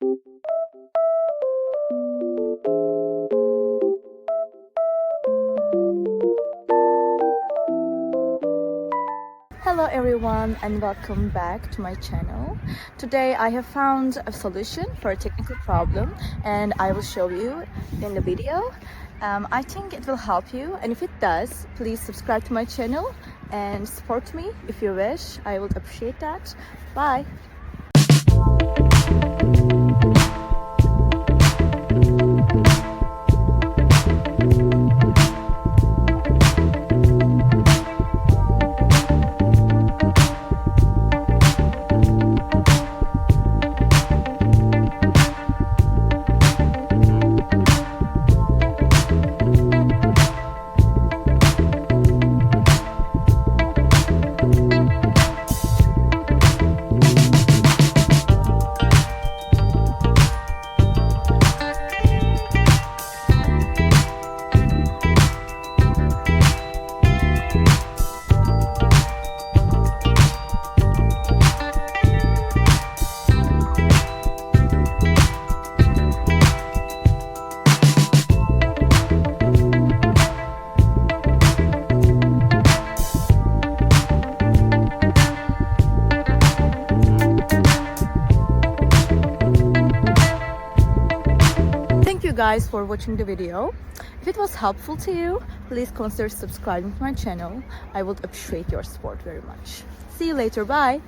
Hello everyone and welcome back to my channel. Today I have found a solution for a technical problem and I will show you in the video. I think it will help you, and if it does, please subscribe to my channel and support me if you wish. I would appreciate that. Bye! Thank you guys for watching the video. If it was helpful to you, please consider subscribing to my channel. I would appreciate your support very much. See you later. Bye!